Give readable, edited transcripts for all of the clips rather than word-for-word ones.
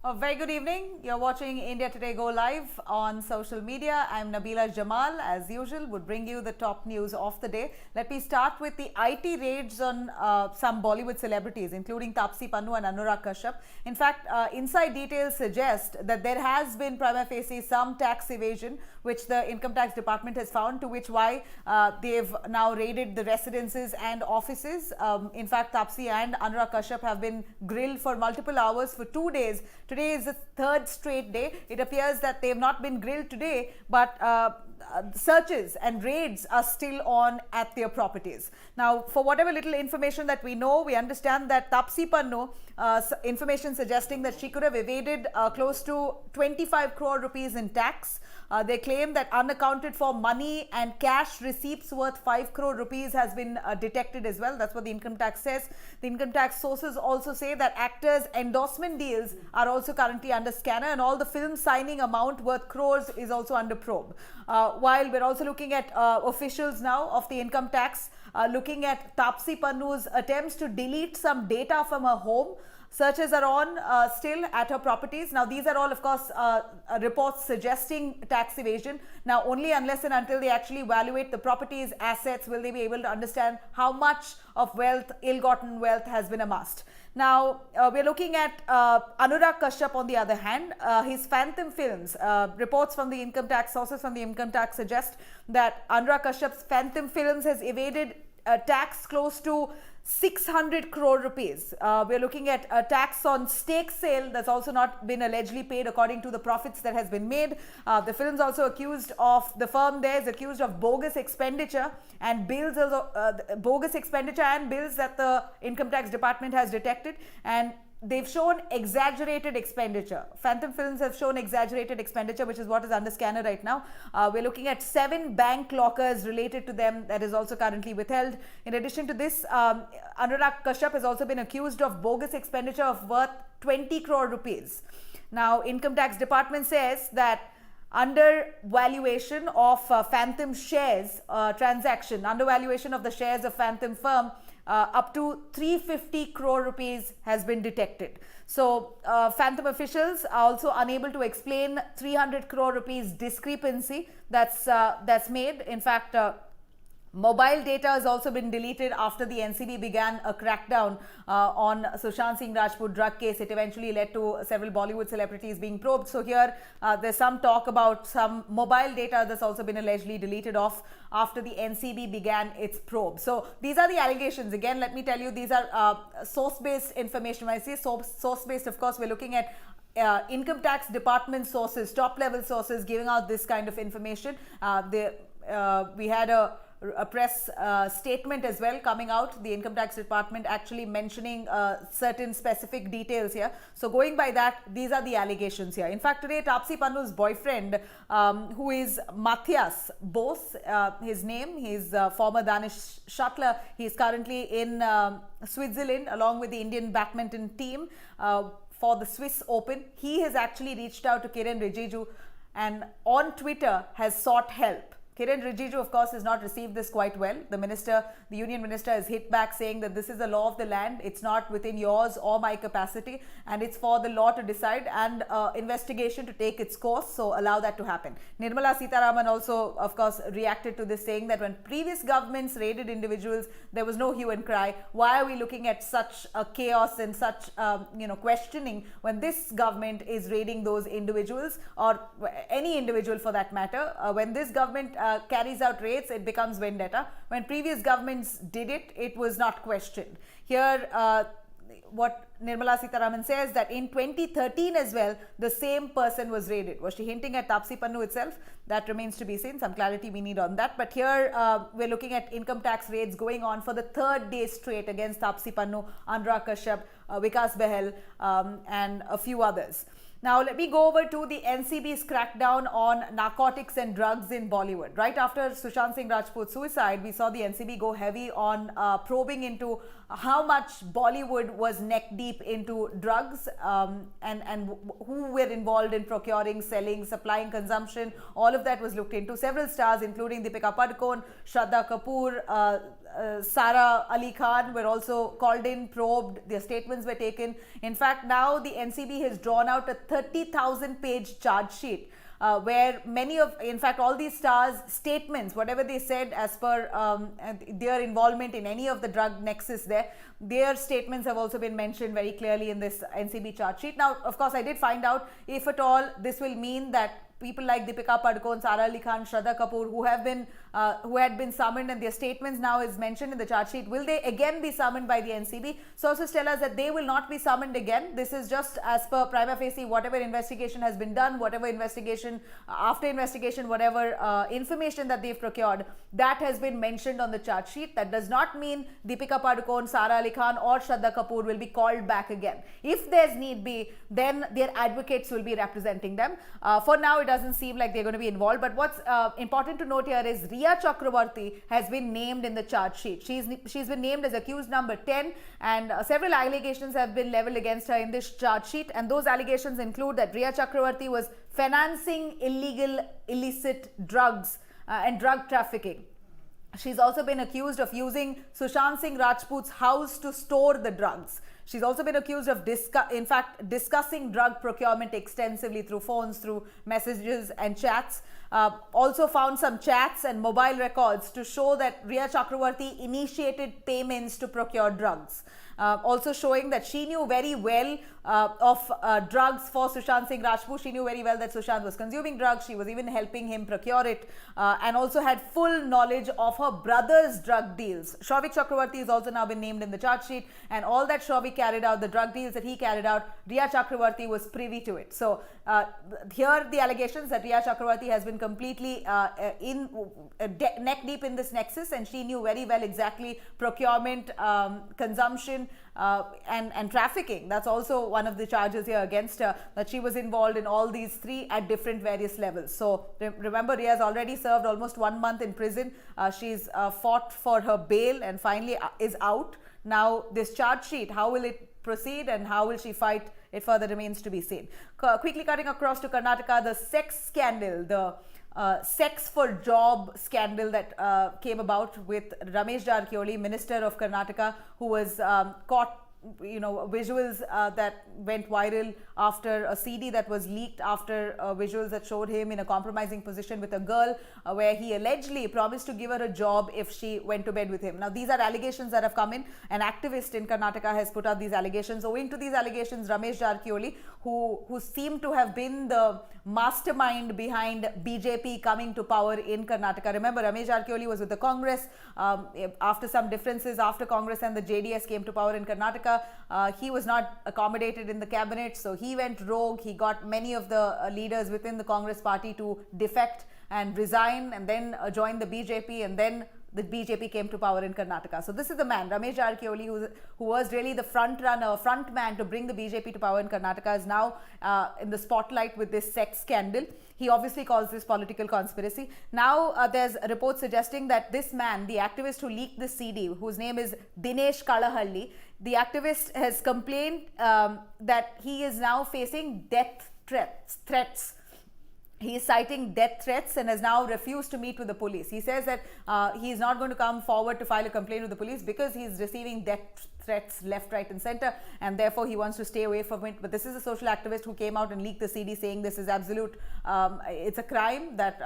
A very good evening. You're watching India Today Go Live on social media. I'm Nabila Jamal. As usual, would bring you the top news of the day. Let me start with the IT raids on some Bollywood celebrities, including Taapsee Pannu and Anurag Kashyap. In fact, inside details suggest that there has been prima facie some tax evasion, which the Income Tax Department has found, to which why they've now raided the residences and offices. In fact, Taapsee and Anurag Kashyap have been grilled for multiple hours for 2 days. Today is the third straight day. It appears that they have not been grilled today, but searches and raids are still on at their properties. Now, for whatever little information that we know, we understand that Taapsee Pannu, information suggesting that she could have evaded close to 25 crore rupees in tax. They claim that unaccounted for money and cash receipts worth 5 crore rupees has been detected as well. That's what the income tax says. The income tax sources also say that actors' endorsement deals are also currently under scanner, and all the film signing amount worth crores is also under probe. While we're also looking at officials now of the income tax, looking at Taapsee Pannu's attempts to delete some data from her home. Searches are on still at her properties. Now, these are all, of course, reports suggesting tax evasion. Now, only unless and until they actually evaluate the properties, assets, will they be able to understand how much of wealth, ill-gotten wealth, has been amassed. Now, we're looking at Anurag Kashyap on the other hand. His phantom films, reports from the income tax, sources from the income tax suggest that Anurag Kashyap's phantom films has evaded tax close to 600 crore rupees. We're looking at a tax on stake sale that's also not been allegedly paid according to the profits that has been made. The film's also accused of, the firm there is accused of bogus expenditure and bills, bogus expenditure and bills that the income tax department has detected, and they've shown exaggerated expenditure. Phantom films have shown exaggerated expenditure, which is what is under scanner right now. We're looking at 7 bank lockers related to them that is also currently withheld. In addition to this, Anurag Kashyap has also been accused of bogus expenditure of worth 20 crore rupees. Now, Income Tax Department says that undervaluation of phantom shares transaction, undervaluation of the shares of phantom firm, up to 350 crore rupees has been detected. So, phantom officials are also unable to explain 300 crore rupees discrepancy that's made. In fact, mobile data has also been deleted after the NCB began a crackdown on Sushant Singh Rajput drug case. It eventually led to several Bollywood celebrities being probed. So here there's some talk about some mobile data that's also been allegedly deleted off after the NCB began its probe. So these are the allegations. Again, let me tell you, these are source-based information. When I say source-based, of course, we're looking at income tax department sources, top-level sources giving out this kind of information. We had a press statement as well coming out, the income tax department actually mentioning certain specific details here. So going by that, these are the allegations here. In fact, today Taapsee Pannu's boyfriend, who is Matthias Bose, his name, he's former Danish shuttler. He's currently in Switzerland along with the Indian badminton team for the Swiss Open. He has actually reached out to Kiren Rijiju and on Twitter has sought help. Kiren Rijiju, of course, has not received this quite well. The union minister has hit back saying that this is the law of the land. It's not within yours or my capacity, and it's for the law to decide and investigation to take its course. So allow that to happen. Nirmala Sitharaman also, of course, reacted to this, saying that when previous governments raided individuals, there was no hue and cry. Why are we looking at such a chaos and such questioning when this government is raiding those individuals, or any individual for that matter? When this government carries out raids, it becomes vendetta. When previous governments did it, it was not questioned. Here, what Nirmala Sitharaman says, that in 2013 as well, the same person was raided. Was she hinting at Taapsee Pannu itself? That remains to be seen. Some clarity we need on that. But here, we're looking at income tax raids going on for the third day straight against Taapsee Pannu, Anurag Kashyap, Vikas Behel, and a few others. Now, let me go over to the NCB's crackdown on narcotics and drugs in Bollywood. Right after Sushant Singh Rajput's suicide, we saw the NCB go heavy on probing into how much Bollywood was neck deep deep into drugs and who were involved in procuring, selling, supplying, consumption. All of that was looked into. Several stars, including Deepika Padukone, Shraddha Kapoor, Sara Ali Khan, were also called in, probed. Their statements were taken. In fact, now the NCB has drawn out a 30,000-page charge sheet. Where many of, in fact, all these stars' statements, whatever they said as per their involvement in any of the drug nexus there, their statements have also been mentioned very clearly in this NCB charge sheet. Now, of course, I did find out if at all this will mean that people like Deepika Padukone, Sara Ali Khan, Shraddha Kapoor, who had been summoned, and their statements now is mentioned in the charge sheet, will they again be summoned by the NCB? Sources tell us that they will not be summoned again. This is just as per prima facie, whatever investigation has been done, whatever investigation, after investigation, whatever information that they've procured, that has been mentioned on the charge sheet. That does not mean Deepika Padukone, Sara Ali Khan or Shraddha Kapoor will be called back again. If there's need be, then their advocates will be representing them. For now, it doesn't seem like they're going to be involved. But what's important to note here is Rhea Chakraborty has been named in the charge sheet. She's been named as accused number 10, and several allegations have been leveled against her in this charge sheet. And those allegations include that Rhea Chakraborty was financing illicit drugs and drug trafficking. She's also been accused of using Sushant Singh Rajput's house to store the drugs. She's also been accused of discussing drug procurement extensively through phones, through messages and chats. Also found some chats and mobile records to show that Rhea Chakraborty initiated payments to procure drugs. Also showing that she knew very well of drugs for Sushant Singh Rajput. She knew very well that Sushant was consuming drugs. She was even helping him procure it, and also had full knowledge of her brother's drug deals. Shouvik Chakraborty has also now been named in the charge sheet, and all that Shouvik carried out, the drug deals that he carried out, Rhea Chakraborty was privy to it. So here the allegations that Rhea Chakraborty has been completely neck deep in this nexus, and she knew very well exactly procurement, consumption, and trafficking. That's also one of the charges here against her, that she was involved in all these three at different various levels. So remember, Rhea has already served almost 1 month in prison. She's fought for her bail and finally is out. Now this charge sheet, how will it proceed and how will she fight it further remains to be seen. Quickly cutting across to Karnataka, the sex scandal, the sex for job scandal that came about with Ramesh Jarkioli, Minister of Karnataka, who was caught, visuals that went viral after a CD that was leaked, after visuals that showed him in a compromising position with a girl, where he allegedly promised to give her a job if she went to bed with him. Now, these are allegations that have come in. An activist in Karnataka has put out these allegations. Owing to these allegations, Ramesh Jarkioli, who seemed to have been the mastermind behind BJP coming to power in Karnataka. Remember, Ramesh Jarkioli was with the Congress. After some differences, after Congress and the JDS came to power in Karnataka, he was not accommodated in the cabinet, so he went rogue. He got many of the leaders within the Congress party to defect and resign, and then join the BJP, and then the BJP came to power in Karnataka. So this is the man, Ramesh Jarkioli, who was really the front man to bring the BJP to power in Karnataka, is now in the spotlight with this sex scandal. He obviously calls this political conspiracy. Now there's reports suggesting that this man, the activist who leaked this CD, whose name is Dinesh Kalahalli, the activist has complained that he is now facing death threats. He is citing death threats and has now refused to meet with the police. He says that he is not going to come forward to file a complaint with the police because he is receiving death threats left, right and center, and therefore he wants to stay away from it. But this is a social activist who came out and leaked the CD saying this is absolute, it's a crime that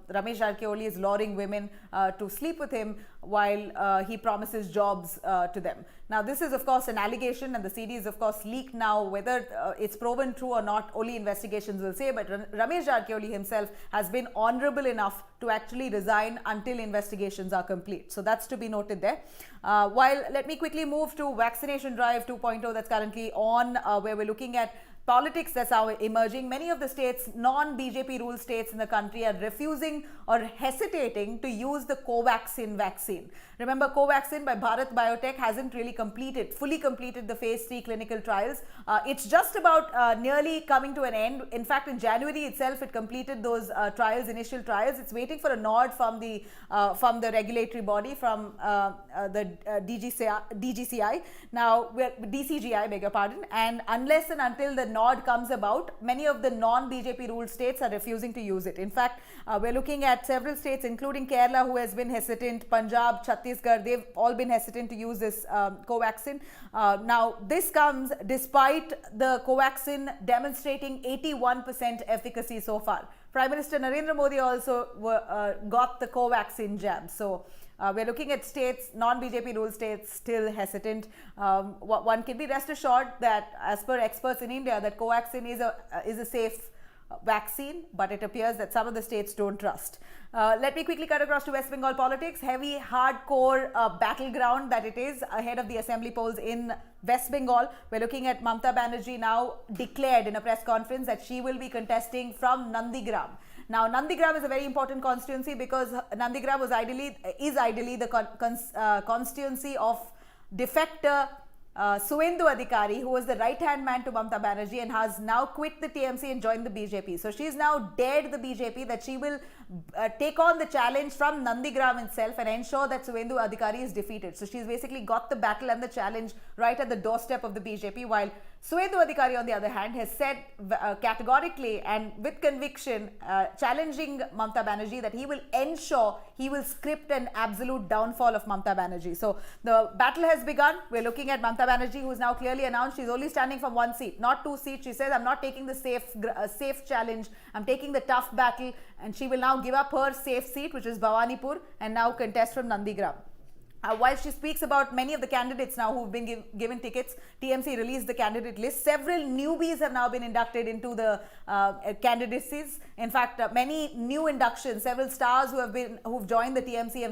Ramesh Jarkioli is luring women to sleep with him while he promises jobs to them. Now this is of course an allegation, and the CD is of course leaked now. Whether it's proven true or not, only investigations will say, but Ramesh Jarkioli himself has been honorable enough to actually resign until investigations are complete. So that's to be noted there. While let me quickly move to Vaccination Drive 2.0 that's currently on, where we're looking at politics that's now emerging. Many of the states, non-BJP ruled states in the country, are refusing or hesitating to use the Covaxin vaccine. Remember, Covaxin by Bharat Biotech hasn't really fully completed the phase 3 clinical trials. It's just about nearly coming to an end. In fact, in January itself, it completed those initial trials. It's waiting for a nod from the regulatory body, from the DGCI. Now, DCGI, beg your pardon. And unless and until the nod comes about, many of the non-BJP ruled states are refusing to use it. In fact, we're looking at several states, including Kerala, who has been hesitant, Punjab, Chhattisgarh, they've all been hesitant to use this Covaxin. Now, this comes despite the Covaxin demonstrating 81% efficacy so far. Prime Minister Narendra Modi also got the Covaxin jab. So, we're looking at states, non-BJP ruled states, still hesitant. One can be rest assured that, as per experts in India, that Covaxin is a safe vaccine, but it appears that some of the states don't trust. Let me quickly cut across to West Bengal politics. Heavy, hardcore battleground that it is ahead of the assembly polls in West Bengal. We're looking at Mamata Banerjee now declared in a press conference that she will be contesting from Nandigram. Now, Nandigram is a very important constituency because Nandigram is ideally the constituency of defector Suvendu Adhikari, who was the right-hand man to Mamata Banerjee and has now quit the TMC and joined the BJP. So she's now dared the BJP that she will take on the challenge from Nandigram itself and ensure that Suvendu Adhikari is defeated. So she's basically got the battle and the challenge right at the doorstep of the BJP, while Suvendu Adhikari, on the other hand, has said categorically and with conviction, challenging Mamata Banerjee, that he will ensure, he will script an absolute downfall of Mamata Banerjee. So the battle has begun. We're looking at Mamata Banerjee, who is now clearly announced she's only standing from one seat, not 2 seats. She says, I'm not taking the safe challenge, I'm taking the tough battle, and she will now give up her safe seat, which is Bhawanipur, and now contest from Nandigram. While she speaks about many of the candidates now who've been given tickets, TMC released the candidate list. Several newbies have now been inducted into the candidacies. In fact, many new inductions, several stars who've joined the TMC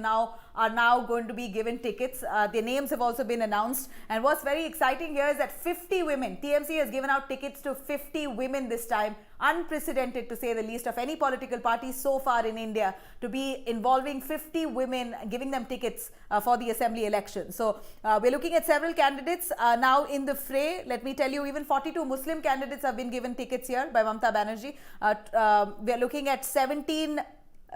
are now going to be given tickets. Their names have also been announced. And what's very exciting here is that 50 women, TMC has given out tickets to 50 women this time. Unprecedented, to say the least, of any political party so far in India, to be involving 50 women, giving them tickets for the assembly election. So we're looking at several candidates now in the fray. Let me tell you, even 42 Muslim candidates have been given tickets here by Mamata Banerjee. We're looking at 17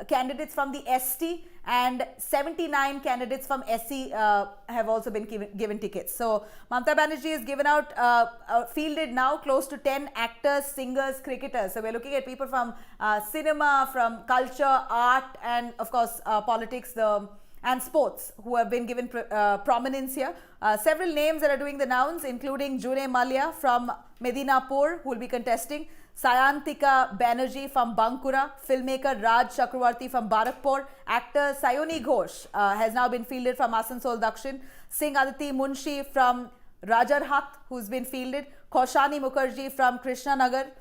candidates from the ST and 79 candidates from SC have also been given tickets. So Mamata Banerjee has given out, fielded now close to 10 actors, singers, cricketers. So we're looking at people from cinema, from culture, art, and of course politics, and sports, who have been given prominence here. Several names that are doing the rounds, including June Malia from Medinapur, who will be contesting, Sayantika Banerjee from Bankura, filmmaker Rhea Chakraborty from Barakpur, actor Sayoni Ghosh has now been fielded from Asansol Dakshin, Singh Aditi Munshi from Rajarhat, who's been fielded, Kaushani Mukherjee from Krishnanagar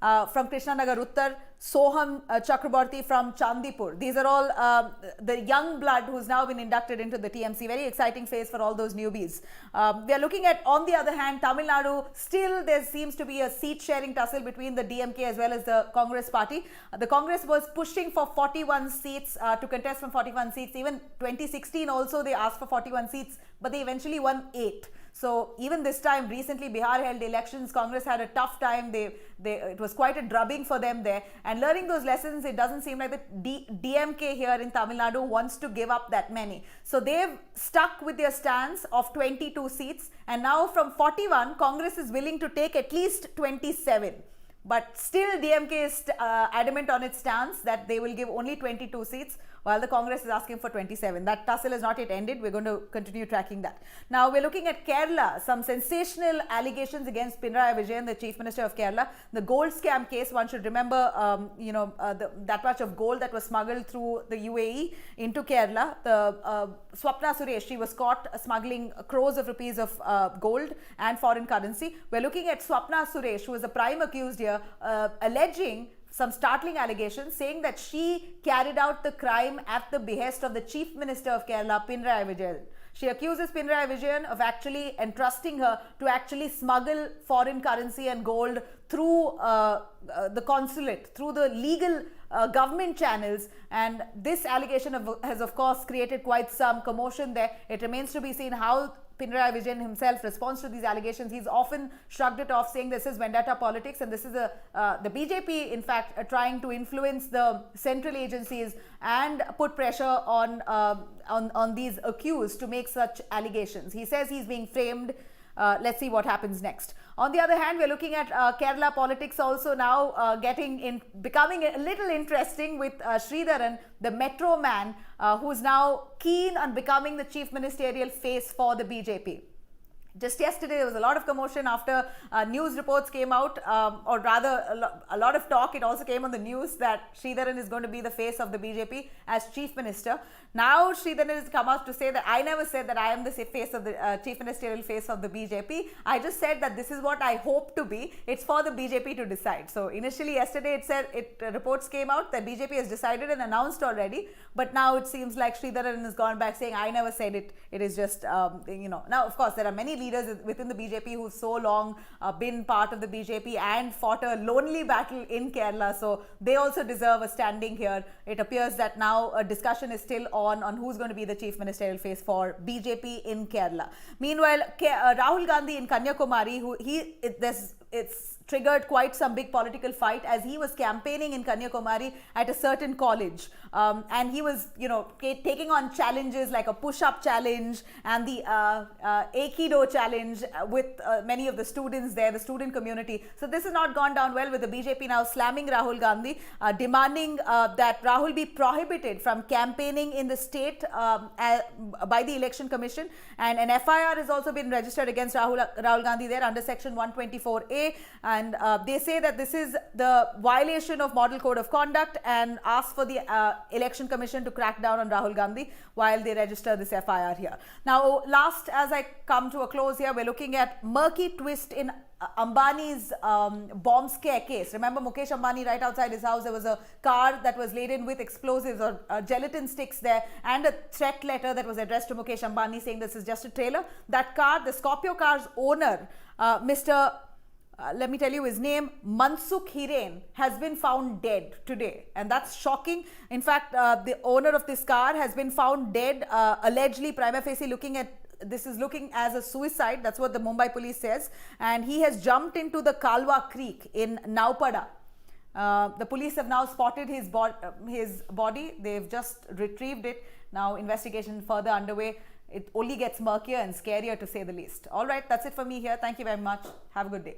Uttar, Soham Chakraborty from Chandipur. These are all the young blood who's now been inducted into the TMC. Very exciting phase for all those newbies. We are looking at, on the other hand, Tamil Nadu. Still, there seems to be a seat-sharing tussle between the DMK as well as the Congress party. The Congress was pushing for 41 seats to contest from 41 seats. Even 2016 also they asked for 41 seats, but they eventually won 8. So even this time, recently Bihar held elections, Congress had a tough time. It was quite a drubbing for them there. And learning those lessons, it doesn't seem like the DMK here in Tamil Nadu wants to give up that many. So they've stuck with their stance of 22 seats. And now from 41, Congress is willing to take at least 27. But still DMK is adamant on its stance that they will give only 22 seats, while the Congress is asking for 27. That tussle has not yet ended. We're going to continue tracking that. Now, we're looking at Kerala. Some sensational allegations against Pinarayi Vijayan, the Chief Minister of Kerala. The gold scam case, one should remember, that much of gold that was smuggled through the UAE into Kerala. The Swapna Suresh, she was caught smuggling crores of rupees of gold and foreign currency. We're looking at Swapna Suresh, who was the prime accused here, alleging some startling allegations, saying that she carried out the crime at the behest of the Chief Minister of Kerala, Pinarayi Vijayan. She accuses Pinarayi Vijayan of actually entrusting her to actually smuggle foreign currency and gold through the consulate, through the legal government channels, and this allegation has of course created quite some commotion there. It remains to be seen how Pinarayi Vijayan himself responds to these allegations. He's often shrugged it off, saying this is vendetta politics, and this is the BJP, in fact, trying to influence the central agencies and put pressure on these accused to make such allegations. He says he's being framed. Let's see what happens next. On the other hand, we're looking at Kerala politics also now becoming a little interesting with Sridharan, the metro man, who's now keen on becoming the chief ministerial face for the BJP. Just yesterday, there was a lot of commotion after news reports came out, or rather a lot of talk. It also came on the news that Sridharan is going to be the face of the BJP as chief minister. Now Sridharan has come out to say that I never said that I am the face of the chief ministerial face of the BJP. I just said that this is what I hope to be. It's for the BJP to decide. So initially yesterday it said reports came out that BJP has decided and announced already, but now it seems like Sridharan has gone back saying I never said it. It is just Now of course there are many leaders within the BJP who've so long been part of the BJP and fought a lonely battle in Kerala, so they also deserve a standing here. It appears that now a discussion is still on who's going to be the chief ministerial face for BJP in Kerala. Meanwhile, Rahul Gandhi in Kanyakumari, it's triggered quite some big political fight as he was campaigning in Kanyakumari at a certain college, and he was taking on challenges like a push-up challenge and the Aikido challenge with many of the students there, the student community. So this has not gone down well, with the BJP now slamming Rahul Gandhi, demanding that Rahul be prohibited from campaigning in the state by the Election Commission, and an FIR has also been registered against Rahul Gandhi there under section 124A, and they say that this is the violation of Model Code of Conduct and ask for the Election Commission to crack down on Rahul Gandhi while they register this FIR here. Now, last, as I come to a close here, we're looking at murky twist in Ambani's bomb scare case. Remember Mukesh Ambani, right outside his house, there was a car that was laden with explosives or gelatin sticks there, and a threat letter that was addressed to Mukesh Ambani saying this is just a trailer. That car, the Scorpio car's owner, let me tell you his name, Mansukh Hiren, has been found dead today, and that's shocking. In fact, the owner of this car has been found dead, allegedly prima facie looking as a suicide. That's what the Mumbai police says, and he has jumped into the Kalwa Creek in Naupada. The police have now spotted his body. They've just retrieved it. Now investigation further underway. It only gets murkier and scarier, to say the least. All right, that's it for me here. Thank you very much. Have a good day.